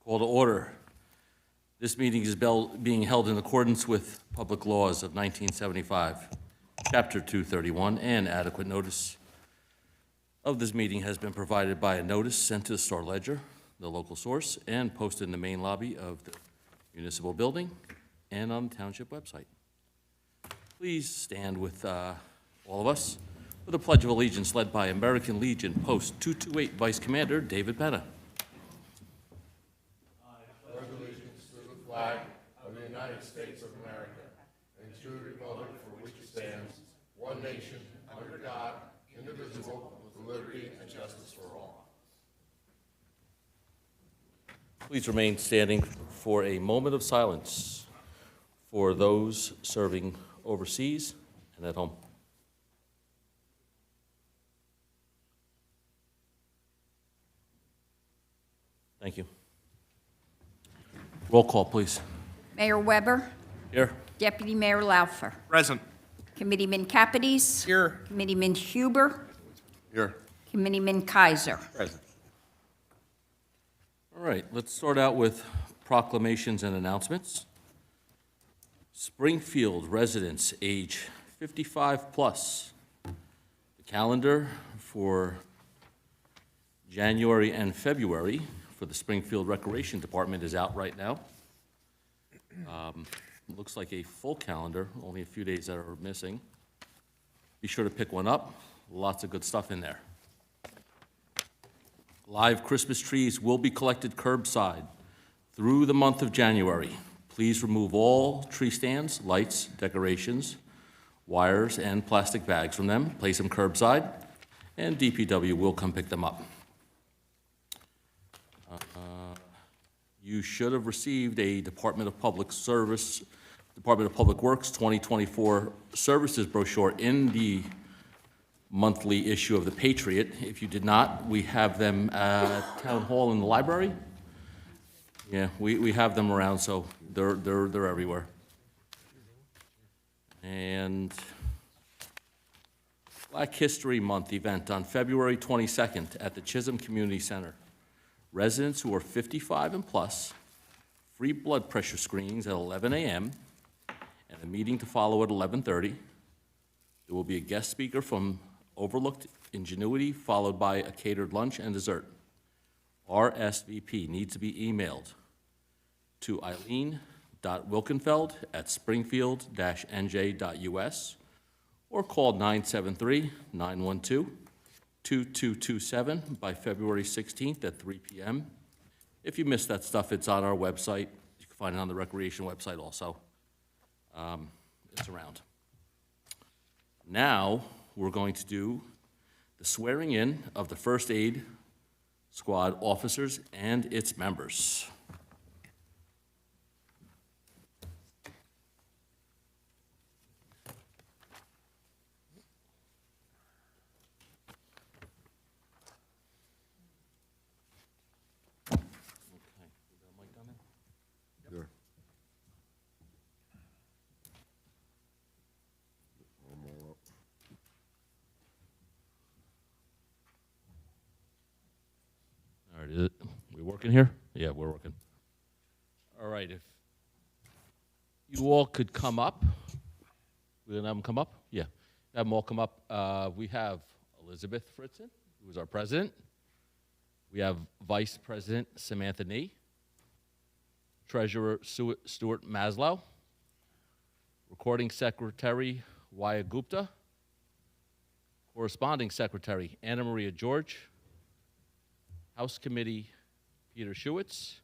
Call to order. This meeting is being held in accordance with public laws of 1975, Chapter 231, and adequate notice of this meeting has been provided by a notice sent to the Star Ledger, the local source, and posted in the main lobby of the municipal building and on the Township website. Please stand with all of us for the Pledge of Allegiance led by American Legion Post 228 Vice Commander David Penna. Pledge allegiance to the flag of the United States of America and to the republic for which it stands, one nation, under God, indivisible, with liberty and justice for all. Please remain standing for a moment of silence for those serving overseas and at home. Thank you. Roll call, please. Mayor Weber. Here. Deputy Mayor Laufer. Present. Committeeman Capides. Here. Committeeman Huber. Here. Committeeman Kaiser. Present. All right, let's start out with proclamations and announcements. Springfield residents age 55 plus. The calendar for January and February for the Springfield Recreation Department is out right now. Looks like a full calendar, only a few days that are missing. Be sure to pick one up. Lots of good stuff in there. Live Christmas trees will be collected curbside through the month of January. Please remove all tree stands, lights, decorations, wires, and plastic bags from them. Place them curbside, and DPW will come pick them up. You should have received a Department of Public Works 2024 services brochure in the monthly issue of the Patriot. If you did not, we have them at Town Hall in the library. Yeah, we have them around, so they're everywhere. And Black History Month event on February 22nd at the Chisholm Community Center. Residents who are 55 and plus, free blood pressure screenings at 11 a.m. and a meeting to follow at 11:30. There will be a guest speaker from Overlooked Ingenuity, followed by a catered lunch and dessert. RSVP needs to be emailed to eileen.wilkenfeld@springfield-nj.us or call 973-912-2227 by February 16th at 3 p.m. If you missed that stuff, it's on our website. You can find it on the Recreation website also. It's around. Now, we're going to do the swearing in of the First Aid Squad officers and its members. Here. One more up. All right, is it, we working here? Yeah, we're working. All right, if you all could come up. We're gonna have them come up? Yeah, have them all come up. We have Elizabeth Fritzen, who is our president. We have Vice President Samantha Nee. Treasurer Stuart Maslow. Recording Secretary Waya Gupta. Corresponding Secretary Anna Maria George. House Committee Peter Schuetz.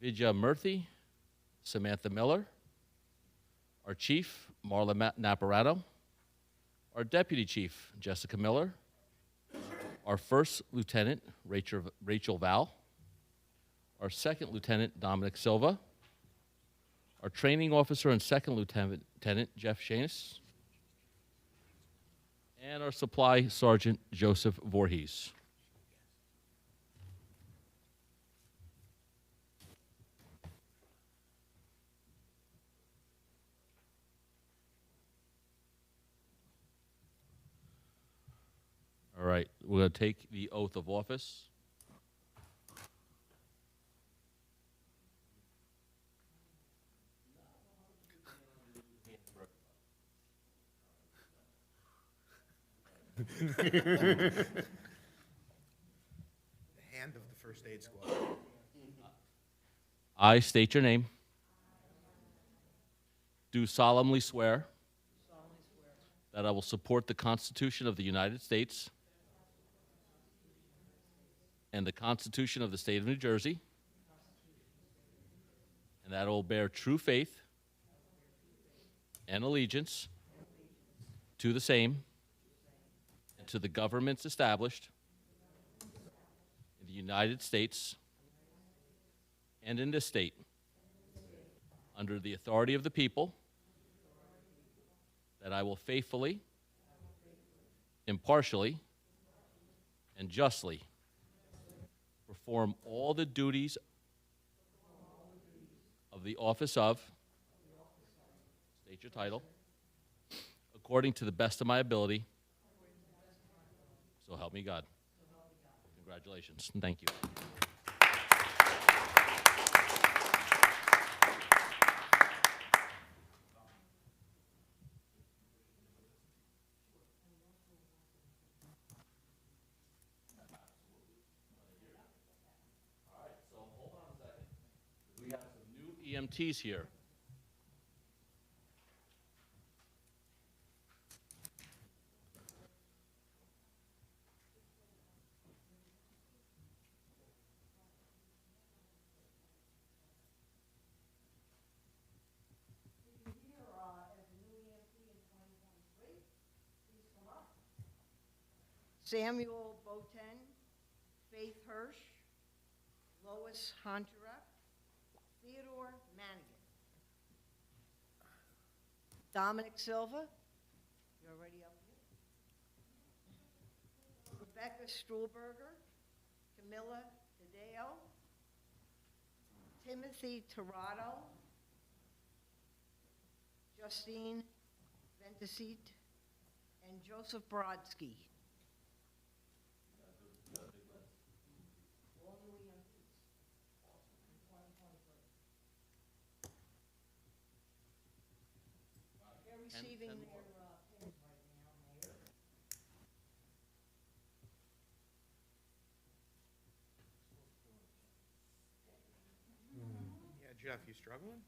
Vijay Murthy. Samantha Miller. Our Chief Marla Naparano. Our Deputy Chief Jessica Miller. Our First Lieutenant Rachel Val. Our Second Lieutenant Dominic Silva. Our Training Officer and Second Lieutenant Jeff Shanis. And our Supply Sergeant Joseph Voorhees. All right, we're going to take the oath of office. The hand of the first aid squad. I state your name. Do solemnly swear that I will support the Constitution of the United States and the Constitution of the State of New Jersey, and that I will bear true faith and allegiance to the same and to the governments established in the United States and in this state under the authority of the people, that I will faithfully, impartially, and justly perform all the duties of the office of, state your title, according to the best of my ability, so help me God. Congratulations, and thank you. We have some new EMTs here. Samuel Boten, Faith Hirsch, Lois Hontarek, Theodore Manigan. Dominic Silva, you're already up here. Rebecca Struhlberger, Camilla Tadeo, Timothy Torado, Justine Venticite, and Joseph Brodsky. They're receiving their pins right now, Mayor. Yeah, Jeff, you struggling?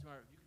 Tamara, you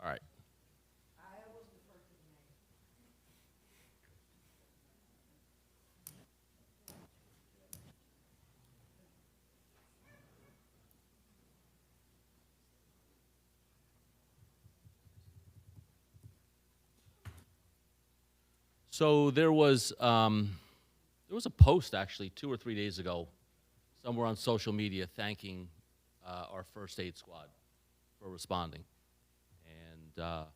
all right. So there was a post actually 2 or 3 days ago, somewhere on social media, thanking our first aid squad for responding, and a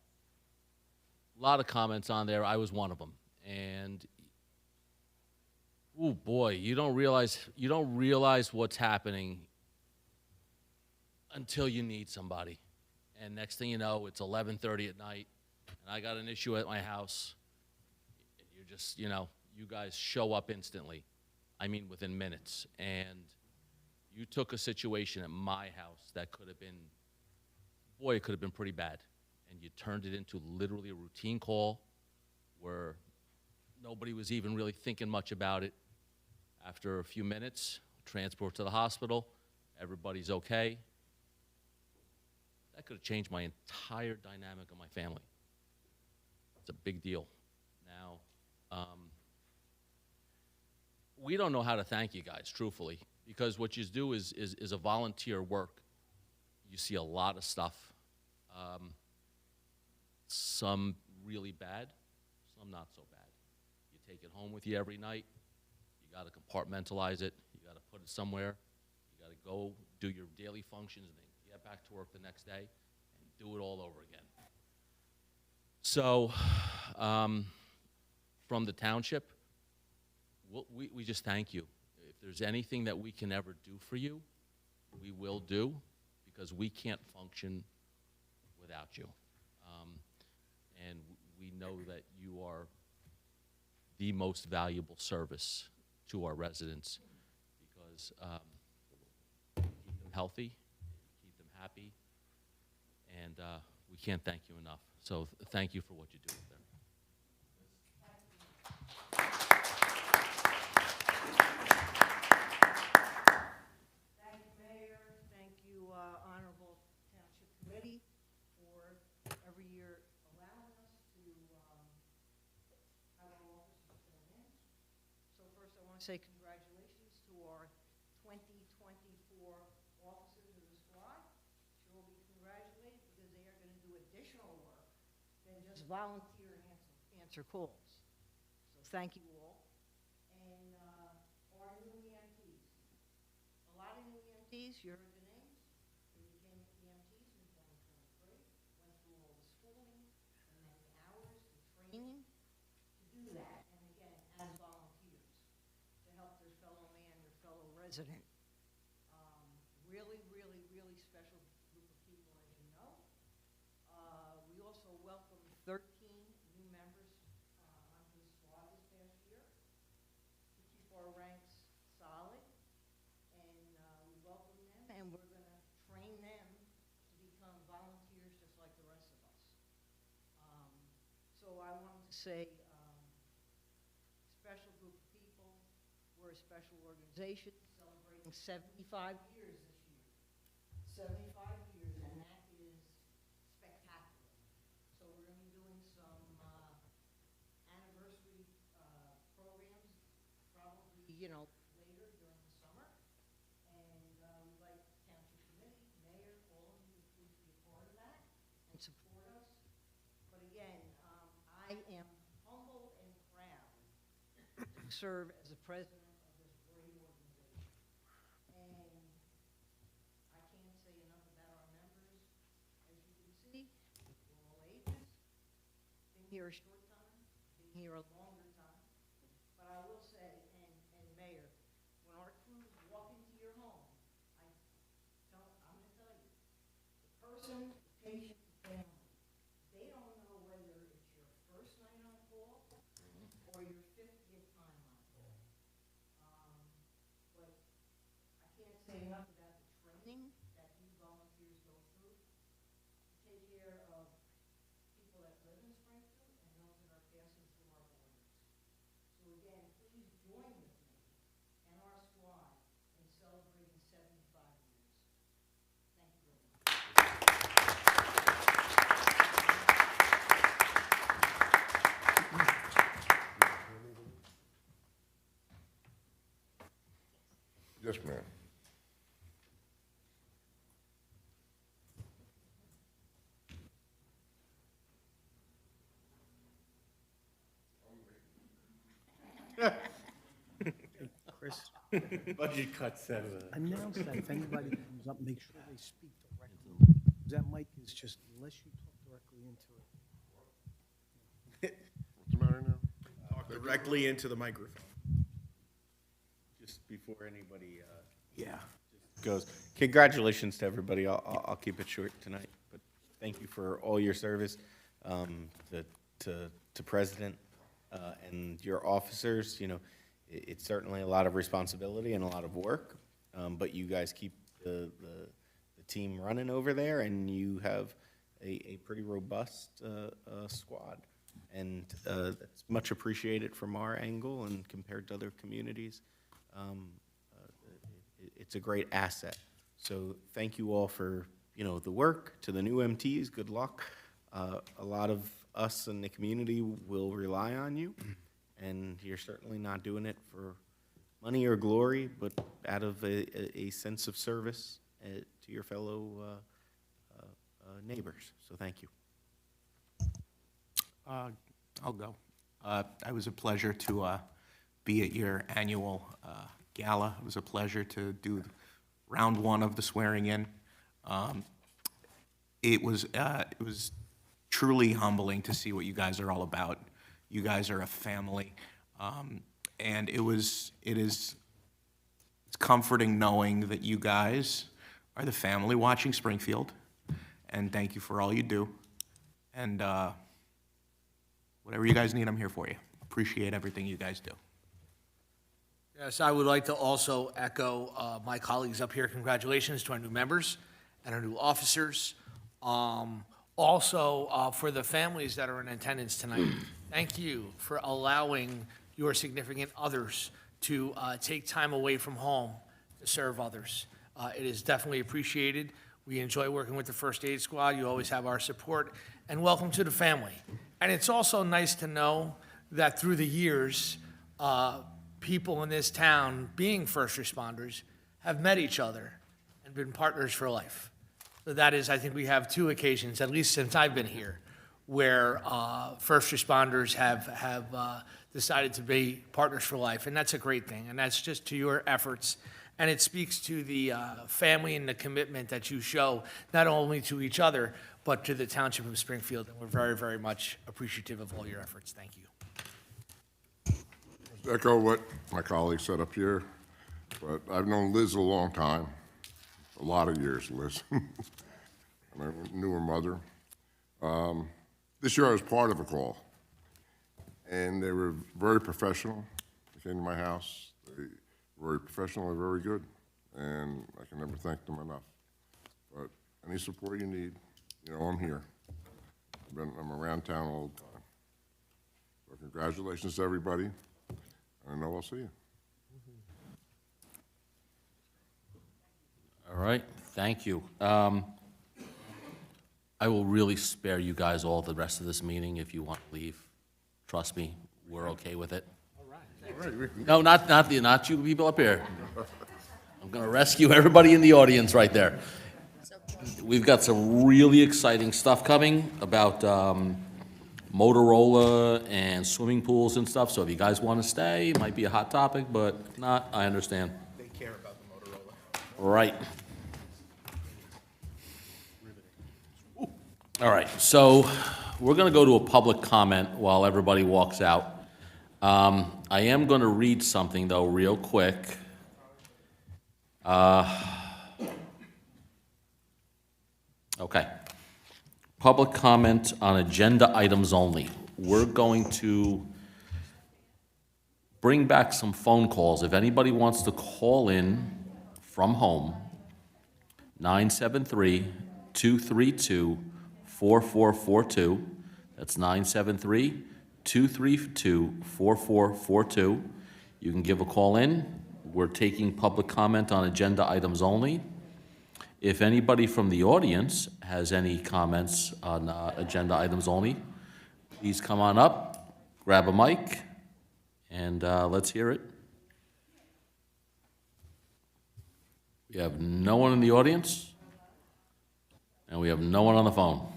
lot of comments on there. I was one of them, and Ooh, boy, you don't realize what's happening until you need somebody. And next thing you know, it's 11:30 at night, and I got an issue at my house. You're just, you guys show up instantly. I mean, within minutes. And you took a situation at my house that could have been, boy, it could have been pretty bad. And you turned it into literally a routine call where nobody was even really thinking much about it. After a few minutes, transport to the hospital, everybody's okay. That could have changed my entire dynamic of my family. It's a big deal. Now, we don't know how to thank you guys, truthfully, because what you do is a volunteer work. You see a lot of stuff, some really bad, some not so bad. You take it home with you every night. You got to compartmentalize it. You got to put it somewhere. You got to go do your daily functions and then get back to work the next day and do it all over again. So, from the township, we just thank you. If there's anything that we can ever do for you, we will do, because we can't function without you. And we know that you are the most valuable service to our residents, because you keep them healthy, you keep them happy, and we can't thank you enough. So thank you for what you do with them. Thank you, Mayor. Thank you, Honorable Township Committee, for every year allowing us to have our officers sworn in. So first, I want to say congratulations to our 2024 officers of the squad. You will be congratulated because they are going to do additional work than just volunteer and answer calls. So thank you all. And our new EMTs. A lot of new EMTs, you heard the names. They became EMTs in 2023, went through all the schooling, the many hours, the training to do that. And again, as volunteers, to help their fellow man, their fellow resident. Really, really, really special group of people, as you know. We also welcomed 13 new members onto the squad this past year to keep our ranks solid. And we welcome them, and we're going to train them to become volunteers just like the rest of us. So I wanted to say, special group of people. We're a special organization celebrating 75 years this year. 75 years, and that is spectacular. So we're going to be doing some anniversary programs, probably, later during the summer. And we'd like Township Committee, Mayor, all of you to please be a part of that and support us. But again, I am humble and proud to serve as the president of this great organization. And I can't say enough about our members. As you can see, we're all ages. Been here a short time, been here a longer time. But I will say, and Mayor, when our crews walk into your home, I'm going to tell you, the person, the patient, the family, they don't know whether it's your first night on call or your 50th time on call. But I can't say enough about the training that you volunteers go through to take care of people that live in Springfield and those that are passing through our borders. So again, please join with me and our squad in celebrating 75 years. Thank you very much. Yes, ma'am. Chris, Budget cuts out of that. announce that if anybody comes up, make sure they speak directly. That mic is just, unless you talk directly into it. What's the matter now? Talk directly into the microphone. before anybody, goes, congratulations to everybody. I'll keep it short tonight, but thank you for all your service, to President, and your officers. You know, it's certainly a lot of responsibility and a lot of work, but you guys keep the team running over there, and you have a pretty robust squad. And that's much appreciated from our angle, and compared to other communities, it's a great asset. So thank you all for, you know, the work. To the new MTs, good luck. A lot of us in the community will rely on you, and you're certainly not doing it for money or glory, but out of a sense of service to your fellow neighbors. So thank you. I'll go. It was a pleasure to be at your annual gala. It was a pleasure to do round one of the swearing-in. It was truly humbling to see what you guys are all about. You guys are a family, and it's comforting knowing that you guys are the family watching Springfield, and thank you for all you do. And whatever you guys need, I'm here for you. Appreciate everything you guys do. Yes, I would like to also echo my colleagues up here. Congratulations to our new members and our new officers. Also, for the families that are in attendance tonight, thank you for allowing your significant others to take time away from home to serve others. It is definitely appreciated. We enjoy working with the First Aid Squad. You always have our support. And welcome to the family. And it's also nice to know that through the years, people in this town, being first responders, have met each other and been partners for life. So that is, I think we have two occasions, at least since I've been here, where first responders have decided to be partners for life, and that's a great thing, and that's just to your efforts. And it speaks to the family and the commitment that you show, not only to each other, but to the Township of Springfield, and we're very, very much appreciative of all your efforts. Thank you. Echo what my colleague said up here, but I've known Liz a long time, a lot of years, Liz. And I knew her mother. This year I was part of a call, and they were very professional. They came to my house. They were very professional and very good, and I can never thank them enough. But any support you need, you know, I'm here. I'm around town all the time. So congratulations to everybody. I know I'll see you. All right, thank you. I will really spare you guys all the rest of this meeting if you want to leave. Trust me, we're okay with it. No, not you people up here. I'm going to rescue everybody in the audience right there. We've got some really exciting stuff coming about Motorola and swimming pools and stuff, so if you guys want to stay, it might be a hot topic, but if not, I understand. They care about the Motorola. Right. All right, so we're going to go to a public comment while everybody walks out. I am going to read something, though, real quick. Okay. Public comment on agenda items only. We're going to bring back some phone calls. If anybody wants to call in from home, 973-232-4442. That's 973-232-4442. You can give a call in. We're taking public comment on agenda items only. If anybody from the audience has any comments on agenda items only, please come on up, grab a mic, and let's hear it. We have no one in the audience, and we have no one on the phone.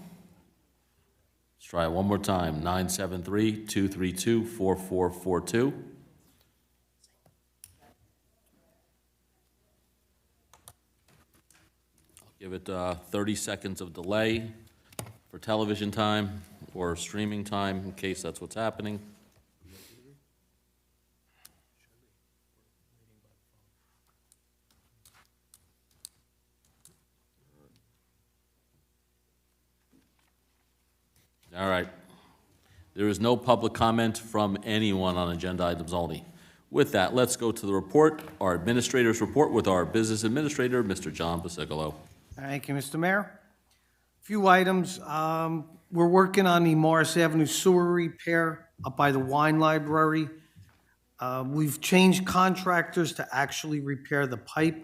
Let's try it one more time, 973-232-4442. Give it 30 seconds of delay for television time or streaming time, in case that's what's happening. All right. There is no public comment from anyone on agenda items only. With that, let's go to the report, our administrator's report with our business administrator, Mr. John Basicolo. Thank you, Mr. Mayor. Few items. We're working on the Morris Avenue sewer repair up by the wine library. We've changed contractors to actually repair the pipe.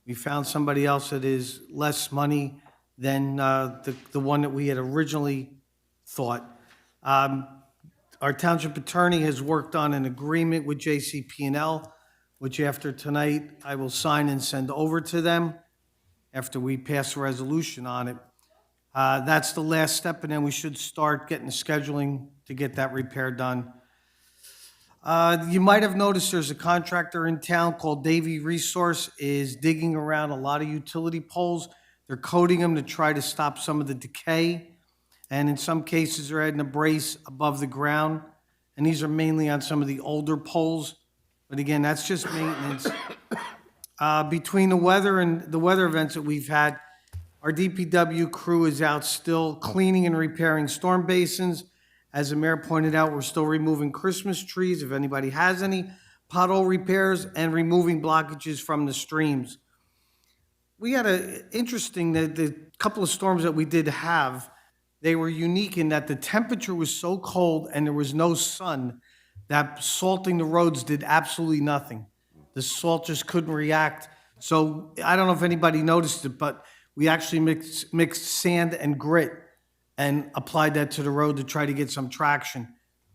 We found somebody else that is less money than the one that we had originally thought. Our township attorney has worked on an agreement with JCP&L, which after tonight, I will sign and send over to them after we pass a resolution on it. That's the last step, and then we should start getting the scheduling to get that repair done. You might have noticed there's a contractor in town called Davy Resource is digging around a lot of utility poles. They're coating them to try to stop some of the decay. And in some cases, they're adding a brace above the ground. And these are mainly on some of the older poles. But again, that's just maintenance. Between the weather and the weather events that we've had, our DPW crew is out still cleaning and repairing storm basins. As the mayor pointed out, we're still removing Christmas trees, if anybody has any, pothole repairs, and removing blockages from the streams. We had the couple of storms that we did have, they were unique in that the temperature was so cold and there was no sun that salting the roads did absolutely nothing. The salt just couldn't react. So I don't know if anybody noticed it, but we actually mixed sand and grit and applied that to the road to try to get some traction.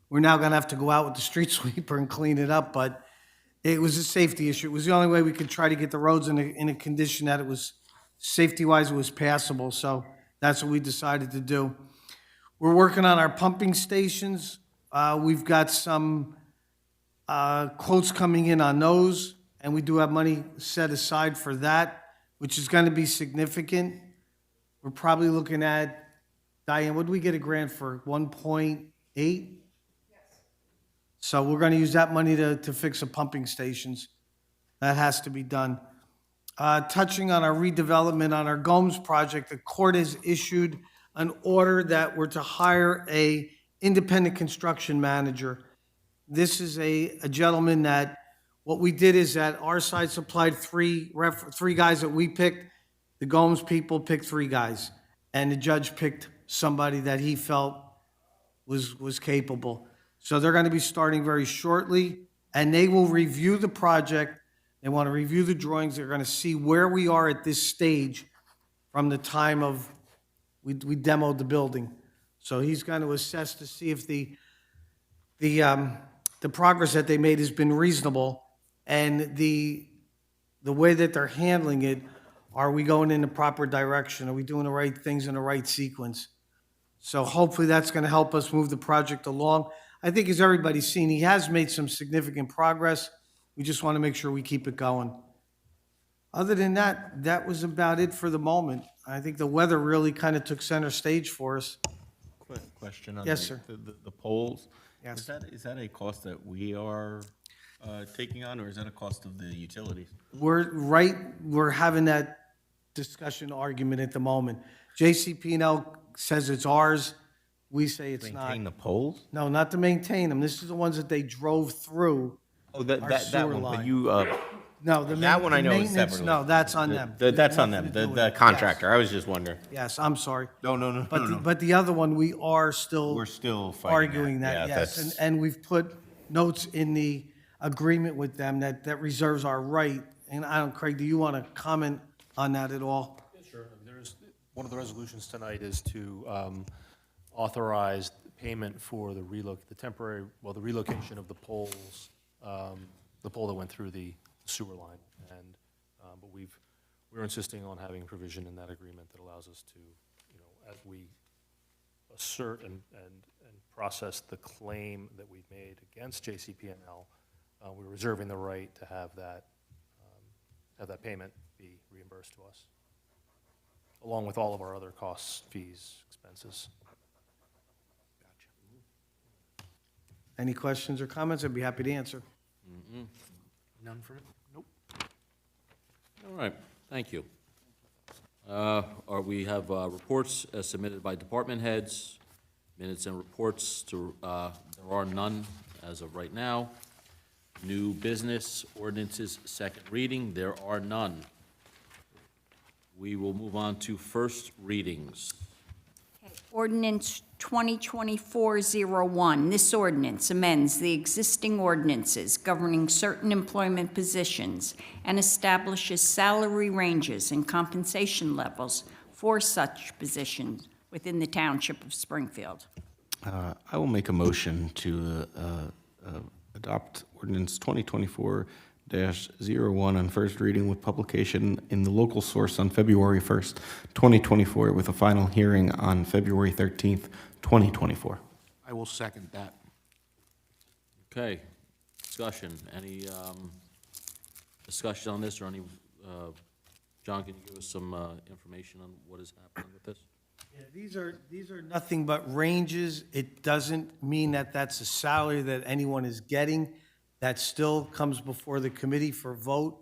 We're now gonna have to go out with the street sweeper and clean it up, but it was a safety issue. It was the only way we could try to get the roads in a condition that it was, safety-wise, it was passable. So that's what we decided to do. We're working on our pumping stations. We've got some quotes coming in on those, and we do have money set aside for that, which is gonna be significant. We're probably looking at, Diane, what did we get a grant for, 1.8? Yes. So we're gonna use that money to fix the pumping stations. That has to be done. Touching on our redevelopment on our Gomes project, the court has issued an order that we're to hire a independent construction manager. This is a gentleman that, what we did is that our side supplied three guys that we picked. The Gomes people picked 3 guys. And the judge picked somebody that he felt was capable. So they're gonna be starting very shortly, and they will review the project. They want to review the drawings. They're going to see where we are at this stage from the time of we demoed the building. So he's going to assess to see if the progress that they made has been reasonable, and the way that they're handling it. Are we going in the proper direction? Are we doing the right things in the right sequence? So hopefully that's going to help us move the project along. I think as everybody's seen, he has made some significant progress. We just want to make sure we keep it going. Other than that, that was about it for the moment. I think the weather really kind of took center stage for us. Quick question on Yes, sir. the polls. Yes. Is that a cost that we are taking on, or is that a cost of the utilities? We're having that discussion argument at the moment. JCP&L says it's ours. We say it's not. Maintain the polls? No, not to maintain them. This is the ones that they drove through. Oh, that sewer one, line. but you, No, that one I know is maintenance, separately. no, that's on them. That's on them, Nothing to do with the it. contractor. I was just wondering. Yes, I'm sorry. No. But the other one, we are still We're still fighting arguing that. that, Yeah, yes. that's- And we've put notes in the agreement with them that reserves our right. And I don't, Craig, do you want to comment on that at all? Sure. One of the resolutions tonight is to authorize payment for the relocation of the poles, the pole that went through the sewer line. And, but we're insisting on having provision in that agreement that allows us to, as we assert and process the claim that we've made against JCP&L, we're reserving the right to have that payment be reimbursed to us, along with all of our other costs, fees, expenses. Any questions or comments? I'd be happy to answer. None from it? Nope. All right, thank you. We have reports as submitted by department heads. Minutes and reports there are none as of right now. New business ordinances, second reading, there are none. We will move on to first readings. Ordinance 2024-01. This ordinance amends the existing ordinances governing certain employment positions and establishes salary ranges and compensation levels for such positions within the Township of Springfield. I will make a motion to adopt ordinance 2024-01 on first reading with publication in the local source on February 1st, 2024, with a final hearing on February 13th, 2024. I will second that. Okay, discussion, any discussion on this, or any, John, can you give us some information on what is happening with this? Yeah, these are nothing but ranges. It doesn't mean that that's a salary that anyone is getting. That still comes before the committee for vote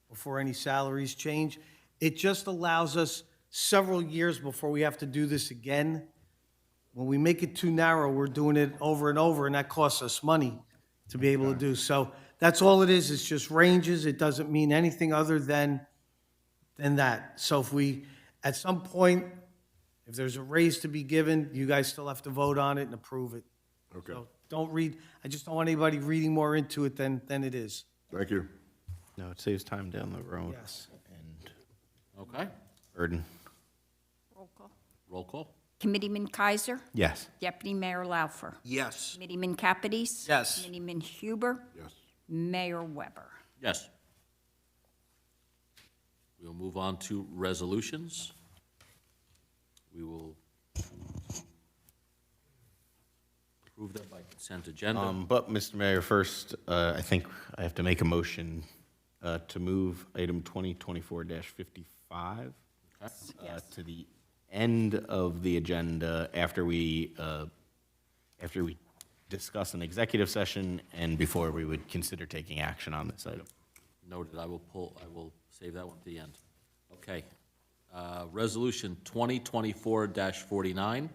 before any salaries change. It just allows us several years before we have to do this again. When we make it too narrow, we're doing it over and over, and that costs us money to be able to do. So that's all it is. It's just ranges. It doesn't mean anything other than that. So if we, at some point, if there's a raise to be given, you guys still have to vote on it and approve it. Okay, So don't read, I just don't want anybody reading more into it than it is. thank you. No, it saves time down the road. Yes. And Okay, burden. Roll call. roll call. Committeeman Kaiser. Yes. Deputy Mayor Laufer. Yes. Committeeman Capides. Yes. Committeeman Huber. Yes. Mayor Weber. Yes. We'll move on to resolutions. We will approve them by consent agenda. But, Mr. Mayor, first, I think I have to make a motion to move item 2024-55 to the end of the agenda after we discuss an executive session and before we would consider taking action on this item. Noted, I will save that one to the end. Okay. Resolution 2024-49,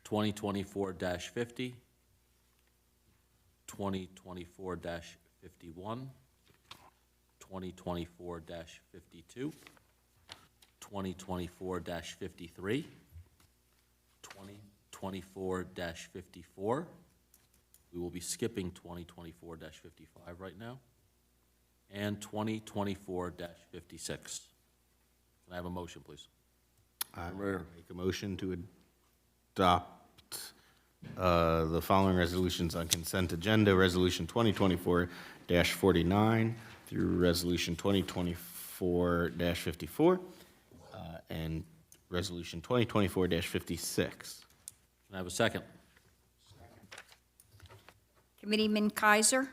2024-50, 2024-51, 2024-52, 2024-53, 2024-54. We will be skipping 2024-55 right now. And 2024-56. Can I have a motion, please? I Mayor. make a motion to adopt the following resolutions on consent agenda: Resolution 2024-49 through Resolution 2024-54, and Resolution 2024-56. Can I have a second? Committeeman Kaiser.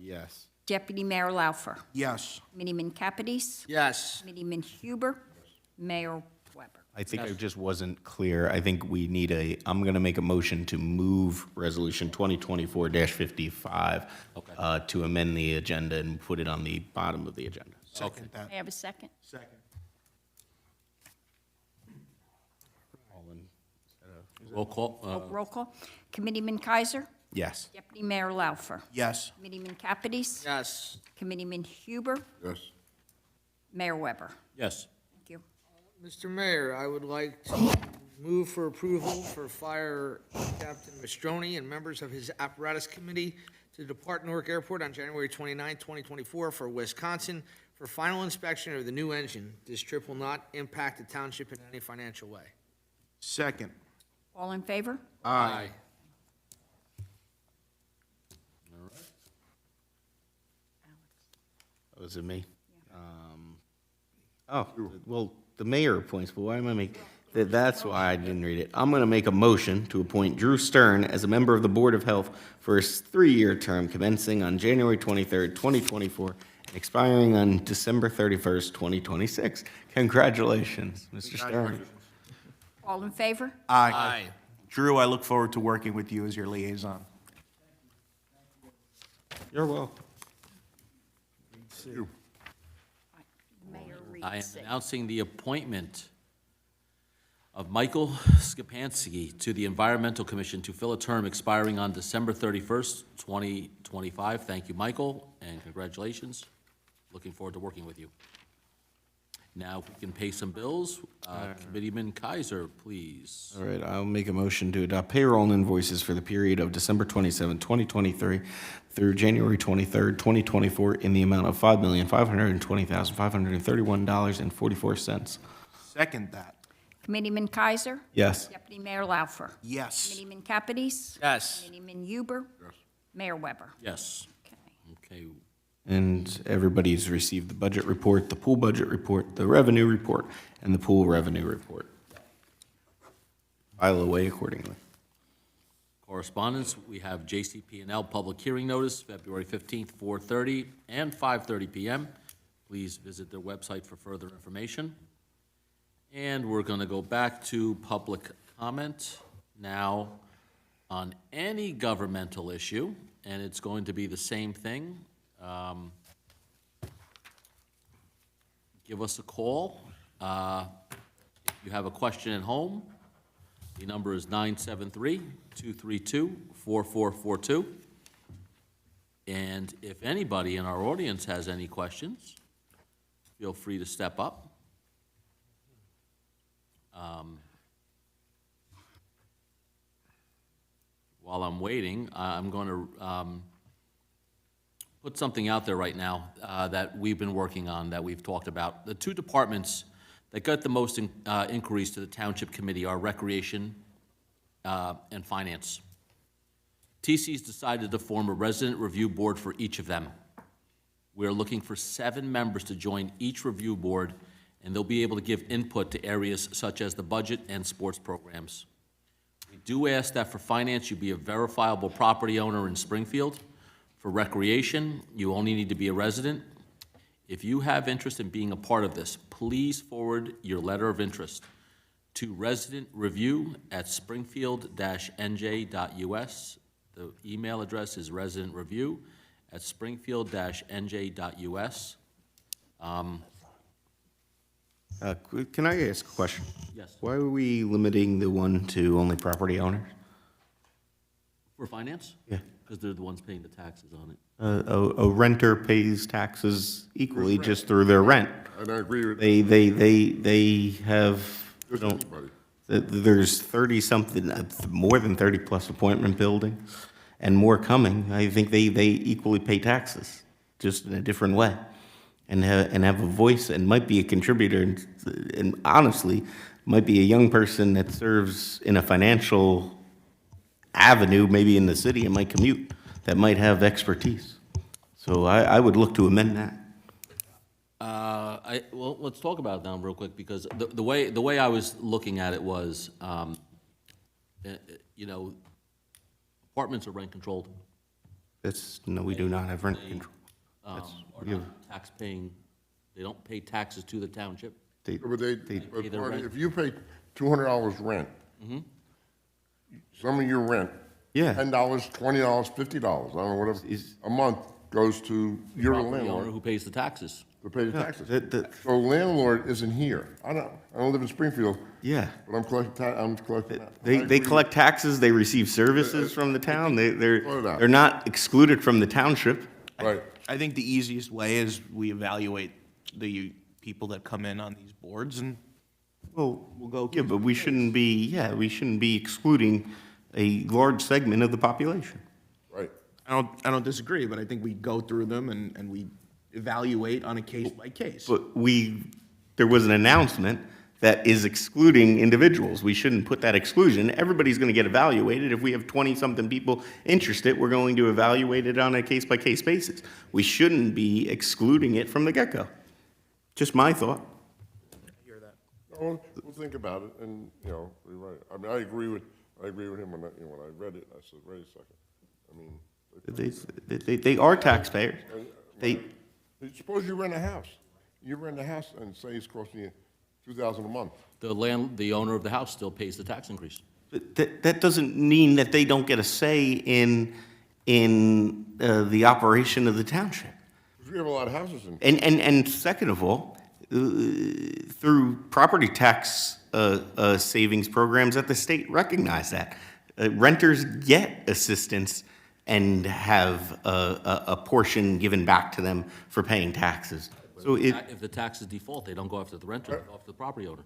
Yes. Deputy Mayor Laufer. Yes. Committeeman Capides. Yes. Committeeman Huber. Mayor Weber. I think I just wasn't clear. I think we need I'm going to make a motion to move Resolution 2024-55 to amend the agenda and put it on the bottom of the agenda. Second that. May I have a second? Second. All in- Roll call. Roll call. Committeeman Kaiser. Yes. Deputy Mayor Laufer. Yes. Committeeman Capides. Yes. Committeeman Huber. Yes. Mayor Weber. Yes. Thank you. Mr. Mayor, I would like to move for approval for Fire Captain Mastroni and members of his apparatus committee to depart Newark Airport on January 29, 2024 for Wisconsin for final inspection of the new engine. This trip will not impact the township in any financial way. Second. All in favor? Aye. Was it me? Well, the mayor appoints, but why am I making, that's why I didn't read it. I'm going to make a motion to appoint Drew Stern as a member of the Board of Health for his 3-year term commencing on January 23rd, 2024, and expiring on December 31st, 2026. Congratulations, Mr. Stern. All in favor? Aye. Drew, I look forward to working with you as your liaison. You're welcome. Mayor I am reads it. announcing the appointment of Michael Skapansky to the Environmental Commission to fill a term expiring on December 31st, 2025. Thank you, Michael, and congratulations. Looking forward to working with you. Now, if we can pay some bills, Committeeman Kaiser, please. All right, I'll make a motion to adopt payroll and invoices for the period of December 27, 2023 through January 23rd, 2024 in the amount of $5,520,531.44. Second that. Committeeman Kaiser? Yes. Deputy Mayor Laufer? Yes. Committeeman Capides? Yes. Committeeman Huber? Mayor Weber? Yes. Okay. Okay, And everybody's received the budget report, the pool budget report, the revenue report, and the pool revenue report. File away accordingly. correspondence, we have JCP&L public hearing notice, February 15th, 4:30 and 5:30 PM. Please visit their website for further information. And we're going to go back to public comment now on any governmental issue, and it's going to be the same thing. Give us a call. If you have a question at home, the number is 973-232-4442. And if anybody in our audience has any questions, feel free to step up. While I'm waiting, I'm going to put something out there right now that we've been working on, that we've talked about. The two departments that got the most inquiries to the Township Committee are Recreation and Finance. TC's decided to form a resident review board for each of them. We're looking for 7 members to join each review board, and they'll be able to give input to areas such as the budget and sports programs. We do ask that for finance, you be a verifiable property owner in Springfield. For recreation, you only need to be a resident. If you have interest in being a part of this, please forward your letter of interest to residentreview@springfield-nj.us. The email address is residentreview@springfield-nj.us. Can I ask a question? Yes. Why are we limiting the one to only property owners? For finance? Yeah. Because they're the ones paying the taxes on it. A renter pays taxes equally just through their rent. And I agree with They have, just anybody. there's 30-something, more than 30-plus appointment buildings, and more coming. I think they equally pay taxes, just in a different way, and have a voice, and might be a contributor, and honestly, might be a young person that serves in a financial avenue, maybe in the city, and might commute, that might have expertise. So I would look to amend that. Well, let's talk about it now real quick, because the way I was looking at it was, apartments are rent controlled. No, we do not have rent control. Are we have- not tax paying, they don't pay taxes to the township. They- But Pay their Marty, rent. if you pay $200 rent, some of your rent, Yeah. $10, $20, $50, I don't know, whatever, a month goes to your Property owner landlord who pays the taxes. to pay the taxes. the- So landlord isn't here. I don't live in Springfield, Yeah. but I'm collecting that. I They agree with- collect taxes, they receive services from the town, Slow down. they're not excluded from the township. Right. I think the easiest way is we evaluate the people that come in on these boards, and Well, we'll go. Yeah, but we shouldn't be excluding a large segment of the population. Right. I don't disagree, but I think we go through them and we evaluate on a case-by-case. But there was an announcement that is excluding individuals. We shouldn't put that exclusion. Everybody's going to get evaluated. If we have 20-something people interested, we're going to evaluate it on a case-by-case basis. We shouldn't be excluding it from the get-go. Just my thought. We'll think about it, and, you're right. I mean, I agree with him when I read it, I said, wait a second. I mean, They are taxpayers. suppose you rent a house. You rent a house and say it's costing you $2,000 a month. The owner of the house still pays the tax increase. But that doesn't mean that they don't get a say in the operation of the township. Because we have a lot of houses in. And second of all, through property tax savings programs that the state recognize that. Renters get assistance and have a portion given back to them for paying taxes. So If the taxes default, they don't go after the renter, they go after the property owner.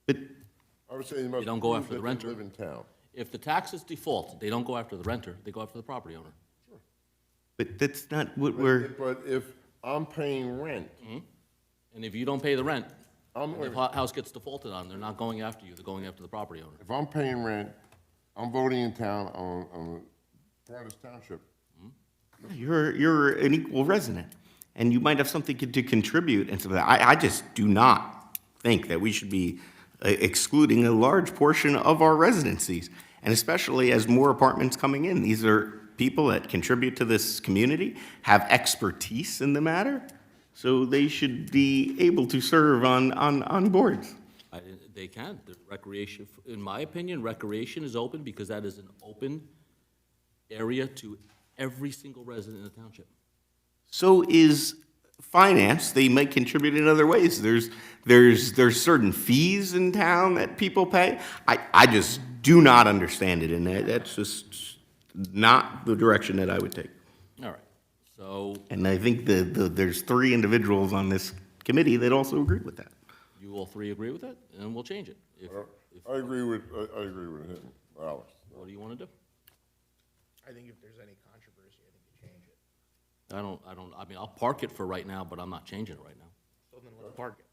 but I would say you must don't go prove after the that renter. they live in town. If the taxes default, they don't go after the renter, they go after the property owner. but that's not what we're. But if I'm paying rent, And if you don't pay the rent, I'm, and the house gets defaulted on, they're not going after you, they're going after the property owner. if I'm paying rent, I'm voting in town on part of this township. You're an equal resident, and you might have something to contribute and so that. I just do not think that we should be excluding a large portion of our residencies, and especially as more apartments coming in. These are people that contribute to this community, have expertise in the matter, so they should be able to serve on boards. They can. The recreation, in my opinion, recreation is open because that is an open area to every single resident in the township. So is finance. They might contribute in other ways. There's certain fees in town that people pay. I just do not understand it, and that's just not the direction that I would take. All right, so And I think there's 3 individuals on this committee that also agree with that. you all three agree with that, and we'll change it. I agree with him, Alex. What do you want to do? I think if there's any controversy, I think you change it. I mean, I'll park it for right now, but I'm not changing it right now. So then let's park it.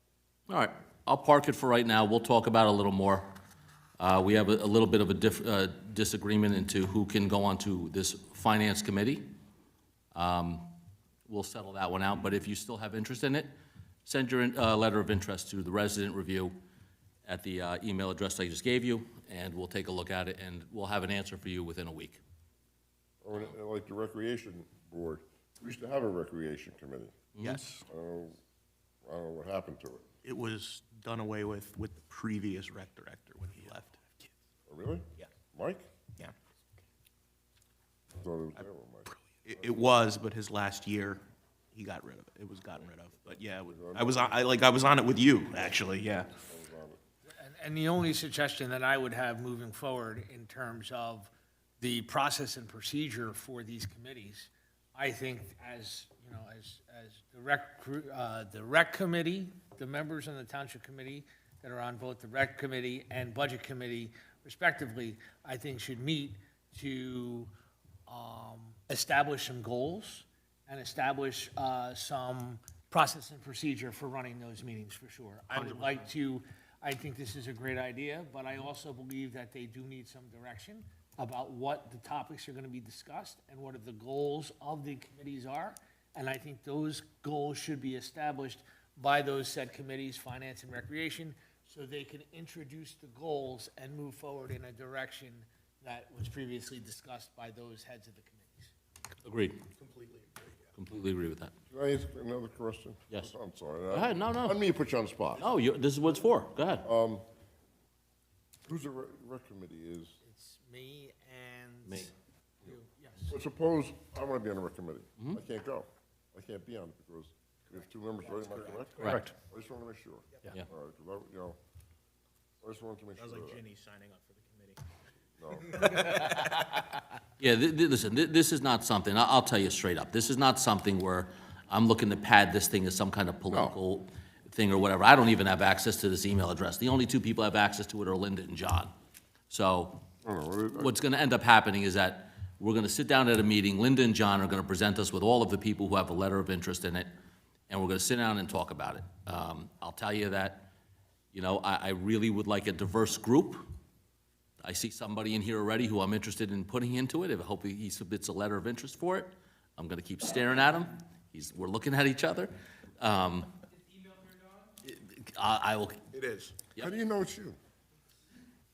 All right, I'll park it for right now. We'll talk about it a little more. We have a little bit of a disagreement into who can go onto this finance committee. We'll settle that one out, but if you still have interest in it, send your letter of interest to the resident review at the email address I just gave you, and we'll take a look at it, and we'll have an answer for you within a week. Or like the recreation board, we used to have a recreation committee. Yes, I don't know what happened to it. it was done away with the previous rec director when he left. Oh, really? Yeah. Mike? Yeah. I thought it was there with Mike. It was, but his last year, he got rid of it. It was gotten rid of. But yeah, I was on it with you, actually, yeah. And the only suggestion that I would have moving forward in terms of the process and procedure for these committees, I think as, you know, as the rec committee, the members on the township committee that are on both the rec committee and budget committee respectively, I think should meet to establish some goals and establish some process and procedure for running those meetings, for sure. I think this is a great idea, but I also believe that they do need some direction about what the topics are going to be discussed and what the goals of the committees are. And I think those goals should be established by those said committees, finance and recreation, so they can introduce the goals and move forward in a direction that was previously discussed by those heads of the committees. Agreed. Completely agree with that. Can I ask another question? Yes. I'm sorry. Go ahead, no. I didn't mean to put you on the spot. No, this is what it's for. Go ahead. Who's the rec committee is? It's me and. Me. You, yes. Well, suppose I want to be on the rec committee. I can't go. I can't be on it because we have 2 members, right? Am I correct? Correct. I just want to make sure. Yeah. All right, because I just wanted to make sure. That was like of that. Ginny signing up for the committee. No. Yeah, listen, this is not something, I'll tell you straight up, this is not something where I'm looking to pad this thing as some kind of political thing or whatever. I don't even have access to this email address. The only 2 people I have access to it are Linda and John. So what's going to end up happening is that we're going to sit down at a meeting, Linda and John are going to present us with all of the people who have a letter of interest in it, and we're going to sit down and talk about it. I'll tell you that, you know, I really would like a diverse group. I see somebody in here already who I'm interested in putting into it. I hope he submits a letter of interest for it. I'm going to keep staring at him. We're looking at each other. I will. It is. How do you know it's you?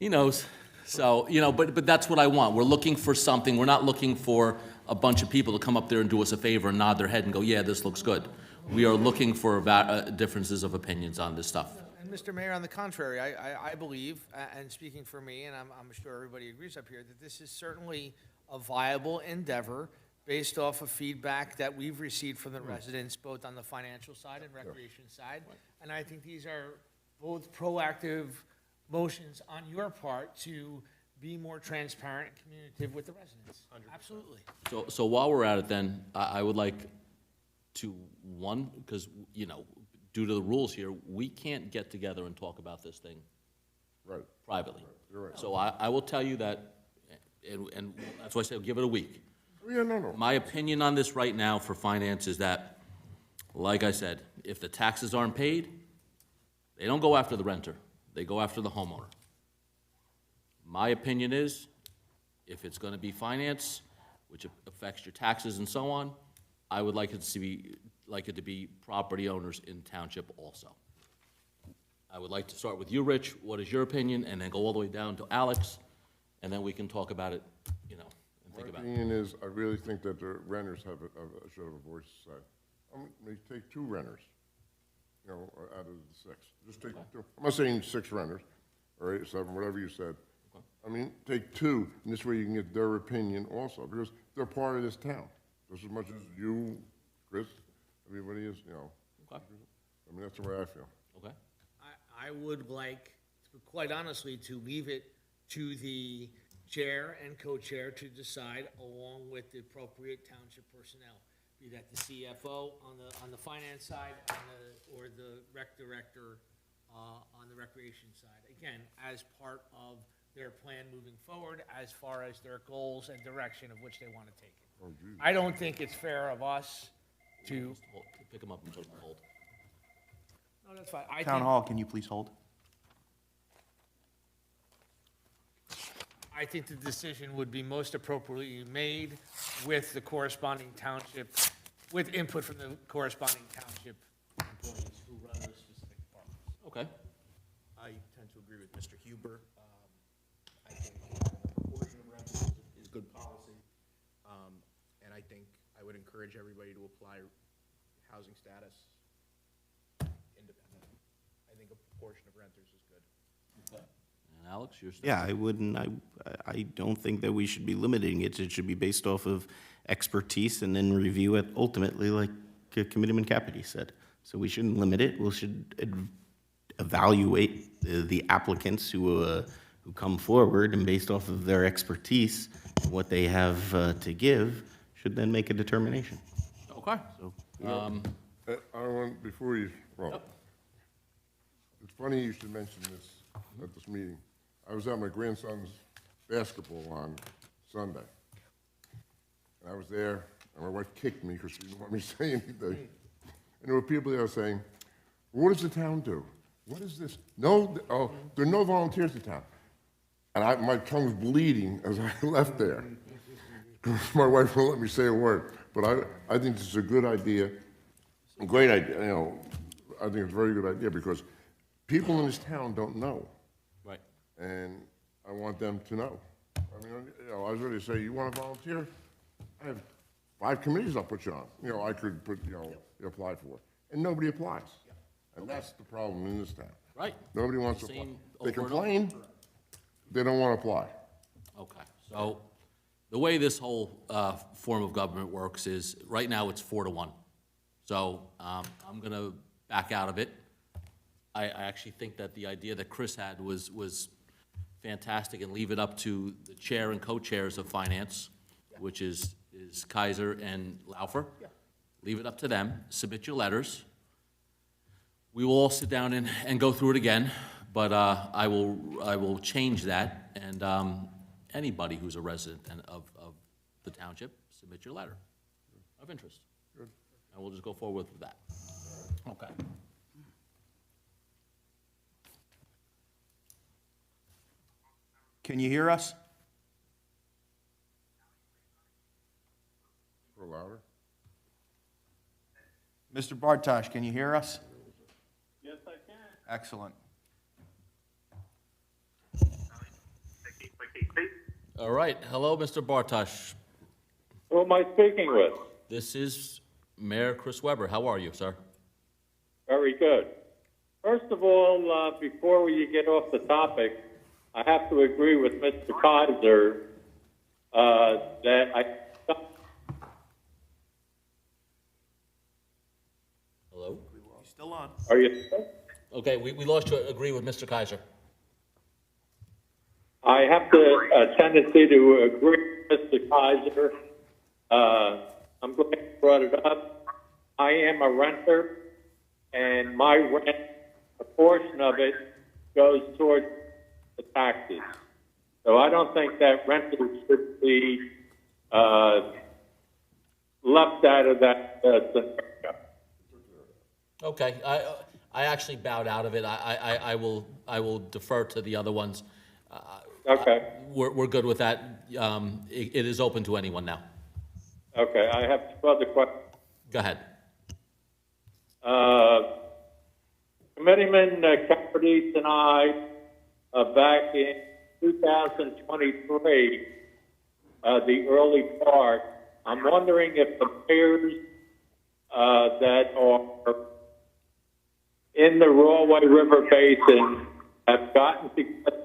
He knows. So, you know, but that's what I want. We're looking for something. We're not looking for a bunch of people to come up there and do us a favor and nod their head and go, yeah, this looks good. We are looking for differences of opinions on this stuff. And Mr. Mayor, on the contrary, I believe, and speaking for me, and I'm sure everybody agrees up here, that this is certainly a viable endeavor based off of feedback that we've received from the residents, both on the financial side and recreation side. And I think these are both proactive motions on your part to be more transparent and communicative with the residents. Absolutely. So while we're at it then, I would like to, one, because, due to the rules here, we can't get together and talk about this thing Right. privately. You're right. So I will tell you that, and that's why I said give it a week. Yeah, no. My opinion on this right now for finance is that, like I said, if the taxes aren't paid, they don't go after the renter, they go after the homeowner. My opinion is, if it's gonna be finance, which affects your taxes and so on, I would like it to be property owners in township also. I would like to start with you, Rich, what is your opinion, and then go all the way down to Alex, and then we can talk about it, and My think about it. opinion is, I really think that the renters should have a voice to say. May take 2 renters, out of the 6. Just take 2. I'm not saying 6 renters, or 8, 7, whatever you said. Take 2, and this way you can get their opinion also, because they're part of this town, just as much as you, Chris, everybody is, Okay, that's the way I feel. okay, I would like, quite honestly, to leave it to the chair and co-chair to decide, along with the appropriate township personnel, be that the CFO on the finance side, or the rec director on the recreation side. Again, as part of their plan moving forward, as far as their goals and direction of which they want to take it. I don't think it's fair of us to. pick them up and put them on hold. No, that's fine. Town Hall, can you please hold? I think the decision would be most appropriately made with the corresponding township, with input from the corresponding township employees who run those specific departments. Okay, I tend to agree with Mr. Huber. I think a portion of rentals is good policy. And I think I would encourage everybody to apply housing status independently. I think a portion of renters is good. and Alex, you're. Yeah, I wouldn't, I don't think that we should be limiting it. It should be based off of expertise and then review it ultimately, like Committeeman Cappity said. So we shouldn't limit it. We should evaluate the applicants who come forward, and based off of their expertise, what they have to give, should then make a determination. Okay. So, I want, before you, it's funny you should mention this at this meeting. I was at my grandson's basketball on Sunday. And I was there, and my wife kicked me because she didn't want me to say anything. And there were people there saying, what does the town do? What is this? No, there are no volunteers in town. And my tongue was bleeding as I left there. My wife won't let me say a word. But I think this is a good idea, a great idea, I think it's a very good idea because people in this town don't know. Right. And I want them to know. I was ready to say, you want to volunteer? I have 5 committees I'll put you on. I could put, you apply for. And nobody applies. And that's the problem in this town. Right. Nobody wants to apply. Same They over and complain, they don't want to apply. Okay, so the way this whole form of government works is, right now, it's 4-1. So I'm going to back out of it. I actually think that the idea that Chris had was fantastic, and leave it up to the chair and co-chairs of finance, which is Kaiser and Laufer. Leave it up to them, submit your letters. We will all sit down and go through it again, but I will change that, and anybody who's a resident of the township, submit your letter of interest. Good. And we'll just go forward with that. Okay. Can you hear us? A little louder. Mr. Bartosh, can you hear us? Yes, I can. Excellent. All right, hello, Mr. Bartosh. Who am I speaking with? This is Mayor Chris Weber. How are you, sir? Very good. First of all, before we get off the topic, I have to agree with Mr. Kaiser that Still on. Are you still? Okay, we lost you. Agree with Mr. Kaiser. I have a tendency to agree with Mr. Kaiser. I'm glad you brought it up. I am a renter, and my rent, a portion of it, goes towards the taxes. So I don't think that rental should be left out of that scenario. Okay, I actually bowed out of it. I will defer to the other ones. Okay. We're good with that. It is open to anyone now. Okay, I have two other questions. Go ahead. Committeeman Caprice and I, back in 2023, the early part, I'm wondering if the mayors that are in the Rawway River Basin have gotten together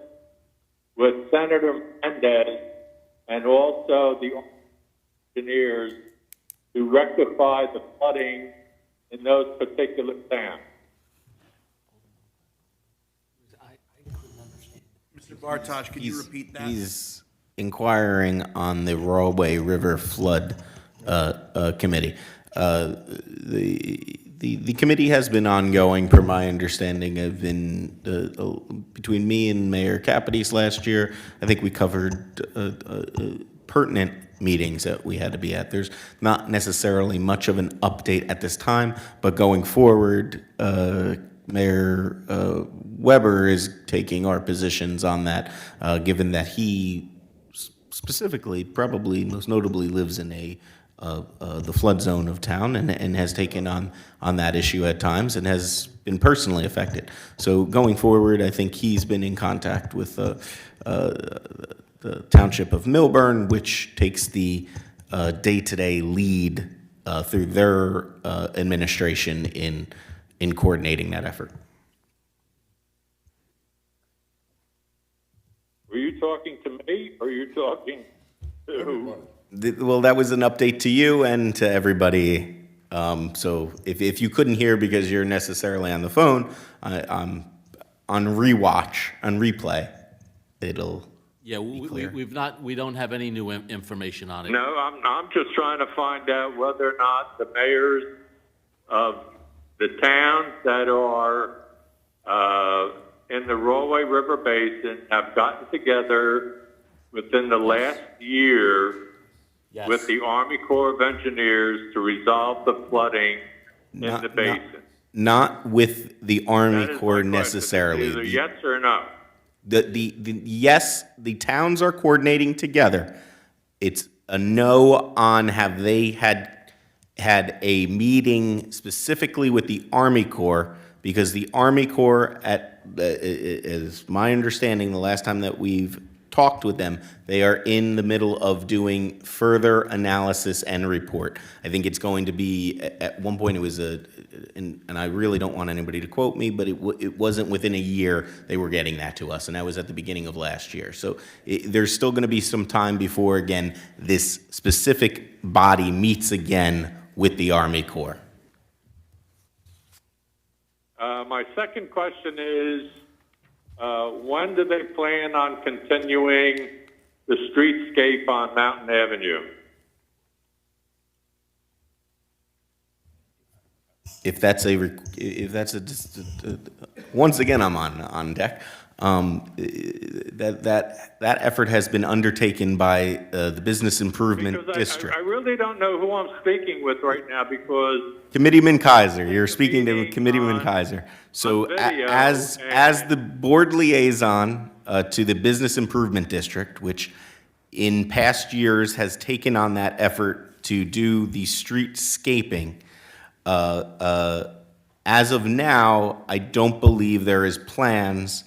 with Senator Mendez and also the engineers to rectify the flooding in those particular towns. Mr. Bartosh, could you repeat that? He's inquiring on the Rawway River Flood Committee. The committee has been ongoing, per my understanding. I've been, between me and Mayor Capides last year, I think we covered pertinent meetings that we had to be at. There's not necessarily much of an update at this time, but going forward, Mayor Weber is taking our positions on that, given that he specifically, probably most notably, lives in the flood zone of town and has taken on that issue at times and has been personally affected. So going forward, I think he's been in contact with the Township of Milburn, which takes the day-to-day lead through their administration in coordinating that effort. Were you talking to me or are you talking to? Well, that was an update to you and to everybody. So if you couldn't hear because you're necessarily on the phone, on replay, it'll Yeah, be clear. we don't have any new information on it. No, I'm just trying to find out whether or not the mayors of the towns that are in the Rawway River Basin have gotten together within the last year Yes. with the Army Corps of Engineers to resolve the flooding in the basin. Not with the Army That is Corps my question. necessarily. Either yes or no. Yes, the towns are coordinating together. It's a no on have they had a meeting specifically with the Army Corps, because the Army Corps, is my understanding, the last time that we've talked with them, they are in the middle of doing further analysis and report. I think it's going to be, at one point it was and I really don't want anybody to quote me, but it wasn't within a year they were getting that to us, and that was at the beginning of last year. So there's still going to be some time before, again, this specific body meets again with the Army Corps. My second question is, when do they plan on continuing the streetscape on Mountain Avenue? If that's once again, I'm on deck. That effort has been undertaken by the Business Improvement Because District. I really don't know who I'm speaking with right now because Committeeman Kaiser, you're speaking to Committeeman Kaiser. So on video, as the board liaison to the Business Improvement District, which in past years has taken on that effort to do the streetscaping, as of now, I don't believe there is plans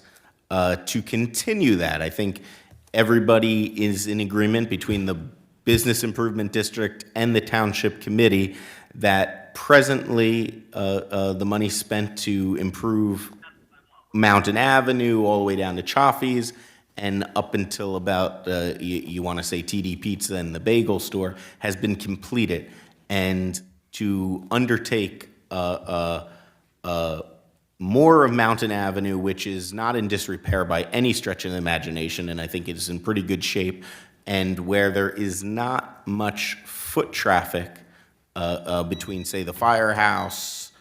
to continue that. I think everybody is in agreement between the Business Improvement District and the Township Committee that presently the money spent to improve Mountain Avenue all the way down to Chaffee's and up until about, you want to say TD Pizza and the bagel store, has been completed. And to undertake more of Mountain Avenue, which is not in disrepair by any stretch of the imagination, and I think it is in pretty good shape, and where there is not much foot traffic between, say, the firehouse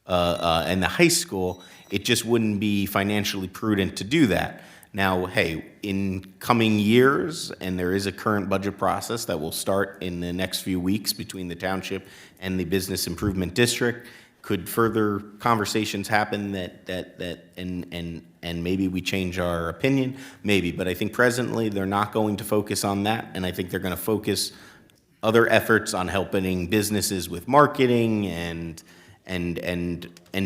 and the high school, it just wouldn't be financially prudent to do that. Now, hey, in coming years, and there is a current budget process that will start in the next few weeks between the township and the business improvement district, could further conversations happen and maybe we change our opinion? Maybe, but I think presently they're not going to focus on that, and I think they're going to focus other efforts on helping businesses with marketing and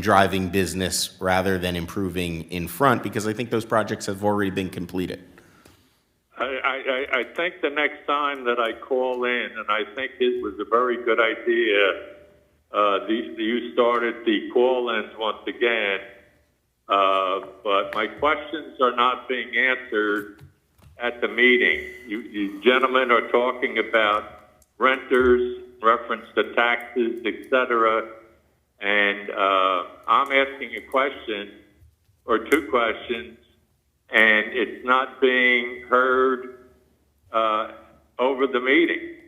driving business rather than improving in front, because I think those projects have already been completed. I think the next time that I call in, and I think it was a very good idea, you started the call-ins once again, but my questions are not being answered at the meeting. You gentlemen are talking about renters, reference to taxes, etc., and I'm asking a question or two questions, and it's not being heard over the meeting.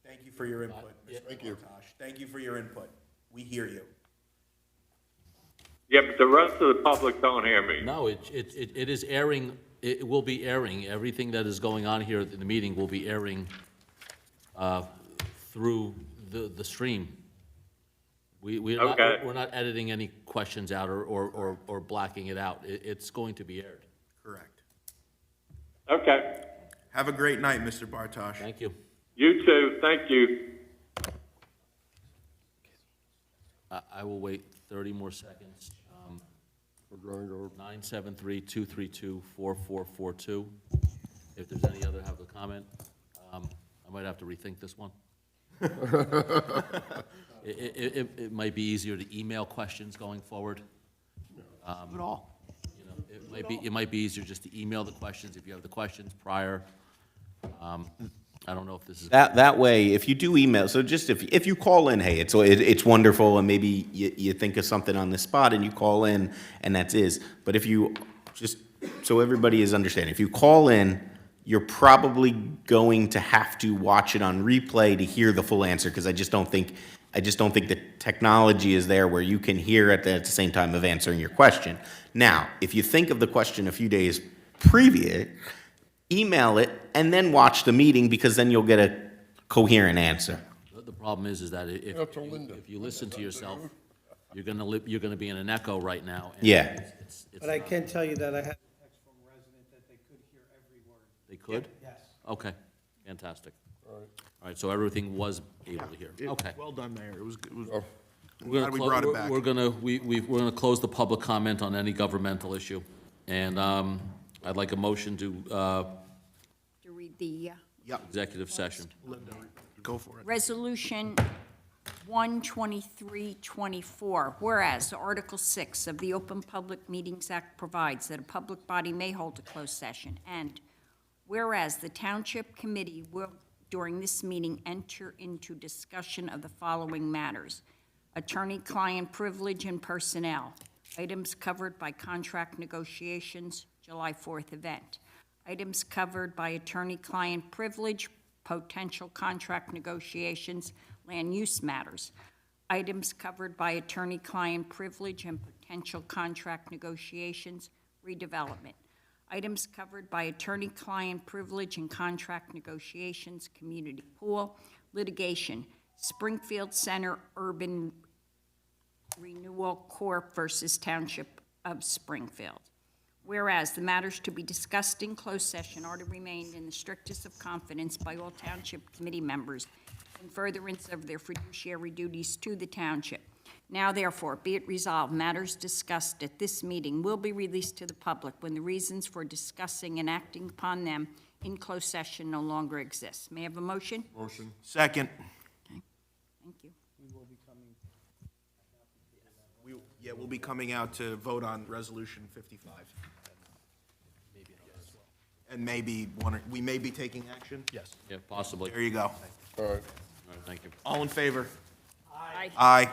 Thank you for your input. Thank you. Thank you for your input. We hear you. Yeah, but the rest of the public don't hear me. No, it is airing, it will be airing. Everything that is going on here at the meeting will be airing through the stream. We're not editing any questions out or blacking it out. It's going to be aired. Correct. Okay. Have a great night, Mr. Bartosh. Thank you. You too. Thank you. I will wait 30 more seconds. 973-232-4442. If there's any other have a comment, I might have to rethink this one. It might be easier to email questions going forward. Not at all. You know, it might be easier just to email the questions if you have the questions prior. I don't know if this is. That way, if you do email, so just if you call in, hey, it's wonderful, and maybe you think of something on the spot and you call in, and that's is. But if you, just so everybody is understanding, if you call in, you're probably going to have to watch it on replay to hear the full answer, because I just don't think the technology is there where you can hear at the same time of answering your question. Now, if you think of the question a few days previous, email it and then watch the meeting, because then you'll get a coherent answer. The problem is that if you listen to yourself, you're gonna be in an echo right now. And Yeah. it's But I not- can tell you that I had a text from a resident that they could hear every word. They could? Yes. Okay, fantastic. All right, so everything was able to hear. Okay. Well done, Mayor. It was We're glad we gonna brought it clo- back. We're gonna close the public comment on any governmental issue. And I'd like a motion to To read the executive session. Go for it. Resolution 12324, whereas Article 6 of the Open Public Meetings Act provides that a public body may hold a closed session, and whereas the Township Committee will, during this meeting, enter into discussion of the following matters: attorney-client privilege and personnel, items covered by contract negotiations, July 4th event, items covered by attorney-client privilege, potential contract negotiations, land use matters, items covered by attorney-client privilege and potential contract negotiations, redevelopment, items covered by attorney-client privilege and contract negotiations, community pool, litigation, Springfield Center Urban Renewal Corp. versus Township of Springfield. Whereas the matters to be discussed in closed session are to remain in the strictest of confidence by all Township Committee members in furtherance of their fiduciary duties to the Township. Now therefore, be it resolved, matters discussed at this meeting will be released to the public when the reasons for discussing and acting upon them in closed session no longer exist. May I have a motion? Motion. Second. Thank you. We'll be coming out to vote on Resolution 55. And maybe we may be taking action? Yes. Yeah, possibly. There you go. All right. All right, thank you. All in favor? Aye. Aye.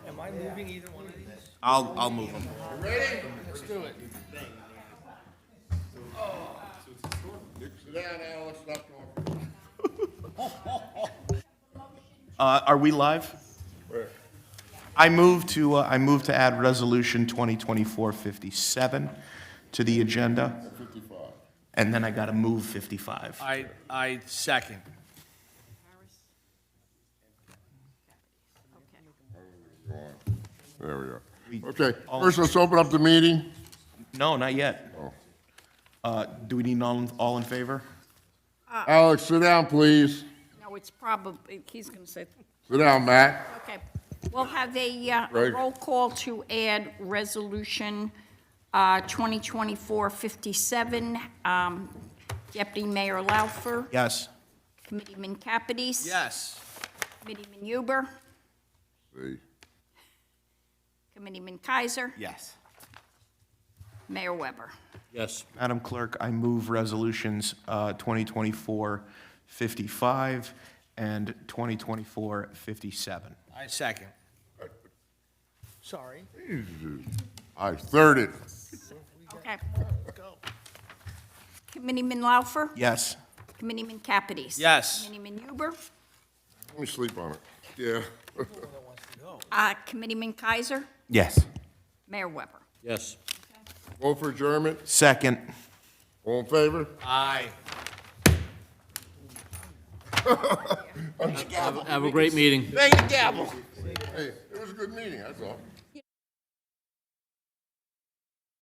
Am I moving either one of these? I'll move them. Let's do it. Sit down, Al, let's stop talking. Are we live? Where? I move to add Resolution 2024-57 to the agenda, 55. and then I got to move 55. I second. There we are. Okay, first let's open up the meeting. No, not yet. Do we need all in favor? Alex, sit down, please. No, it's probably, he's going to say, Sit down, Matt. okay. We'll have a Greg. roll call to add Resolution 2024-57. Deputy Mayor Laufer, Yes. Committeeman Capides. Yes. Committeeman Huber, See. Committeeman Kaiser, Yes. Mayor Weber. Yes. Madam Clerk, I move Resolutions 2024-55 and 2024-57. I second. Sorry. I third it. Okay. Committeeman Laufer, Yes. Committeeman Capides. Yes. Committeeman Huber, Let me sleep on it. Yeah. Committeeman Kaiser, Yes. Mayor Weber. Yes. Vote for adjournment. Second. All in favor? Aye. Have a great meeting. Hey, it was a good meeting, that's all.